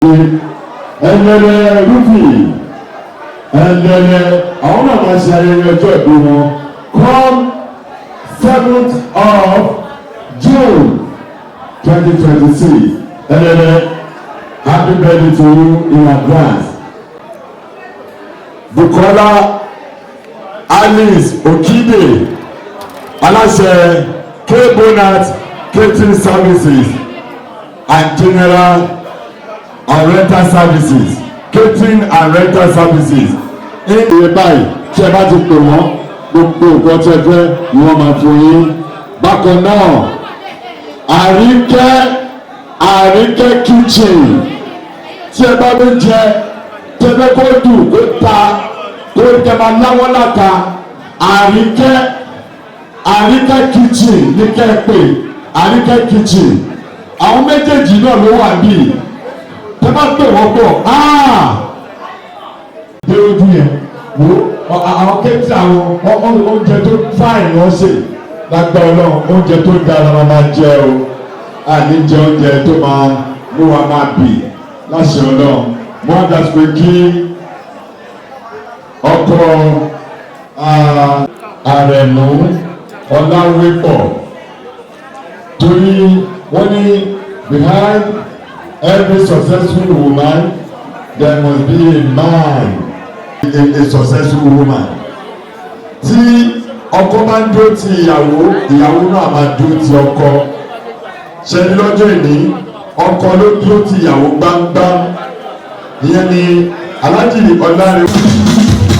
ẹnlẹ́lẹ́ rúfì ẹnlẹ́lẹ́ àwọn náà máa ṣe ayẹyẹ ọjọ́ ìbí wọn come 7th of June 2026 ẹnlẹ́lẹ́ happy birthday to you in advance. Bukola Alice Okide aláṣẹ K-Bonat catering services and general and rental services catering and rental services. ní ìwé báyìí tí ẹ bá ti pè wọ́n gbogbo nǹkan tí ẹ fẹ́ ni wọ́n máa fún yín. bákan náà Àríkẹ́ kitchen tí ẹ bá fi jẹ tẹ́lẹ̀ kó dùn kó ta kó jẹ máa láwọ́ láta Àríkẹ́ kitchen ní kẹ́ ẹ pè Àríkẹ́ kitchen àwọn méjèèjì náà ló wà bíi tẹ́ bá pè wọ́n pọ̀ dé ojú yẹn wo àwọn kéèkì àwọn oúnjẹ tó fáìn wọ́n ṣe lágbára Ọlọ́run oúnjẹ tó dára máa jẹ o àní jẹ oúnjẹ tó máa mú wa máa bì láṣẹ Ọlọ́run mo wá dàsí pé kí ọkọ Àrẹ̀mú Ọláwépọ̀ torí wọ́n ní behind every successful woman there must be a man, a successful woman. Tí ọkọ bá ń dúró ti ìyàwó náà máa dúró ti ọkọ. Ṣẹ́ni lọ́jọ́ ìní ọkọ ló dúró ti ìyàwó gbáǹgbáǹ. Ìyẹn ni Aláàjì Ọláre.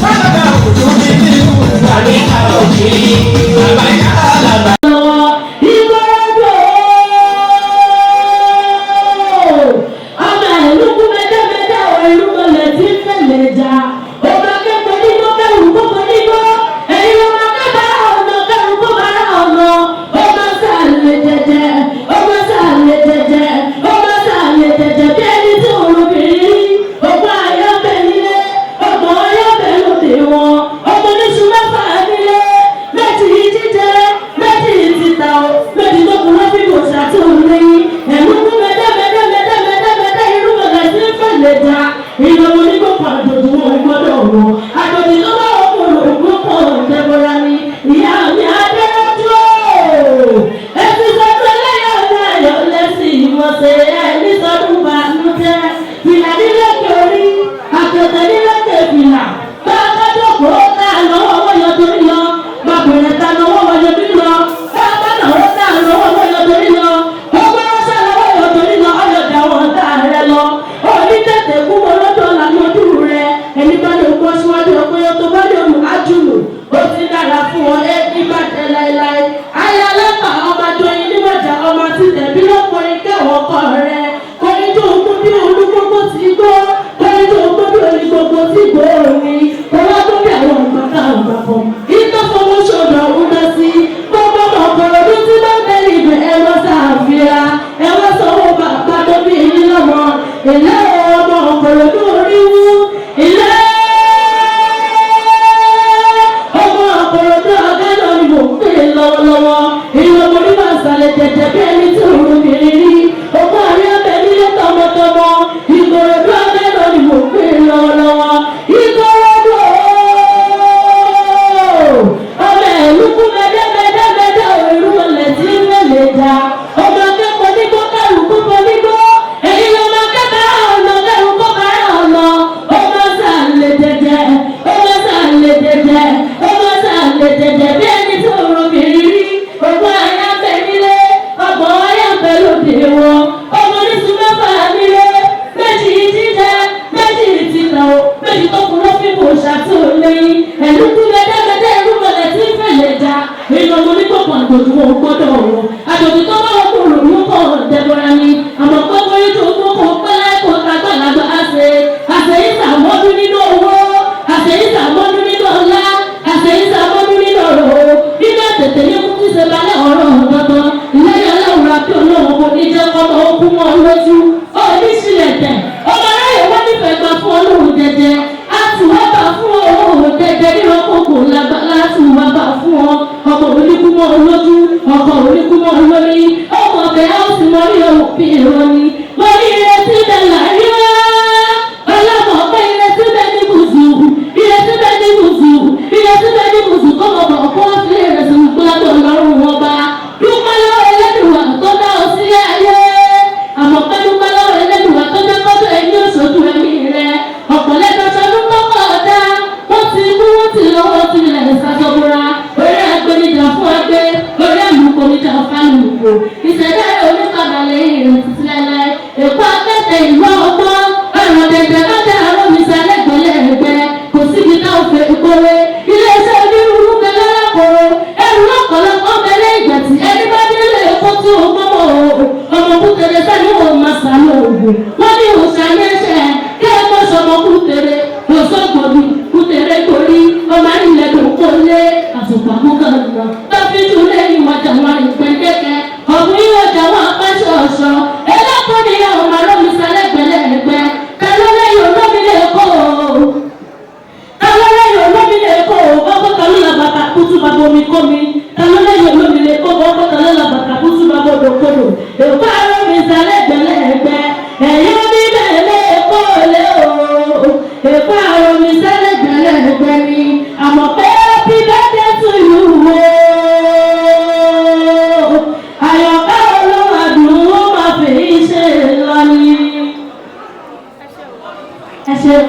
Bàbá òjò mi ní ìlú àbí àlọ́jì bàbá yàrá làbà. Mẹ́tì Talo lẹ́yìn olómìnira kó bọ́ kó talo lọ bàtà kó tún bá bọ́dọ̀ kódò. Èkó àrò mi sálẹ̀ gbẹ̀lẹ́gbẹ̀. Ẹ̀yọ́ mi bẹ̀rẹ̀ kó lé o. Èkó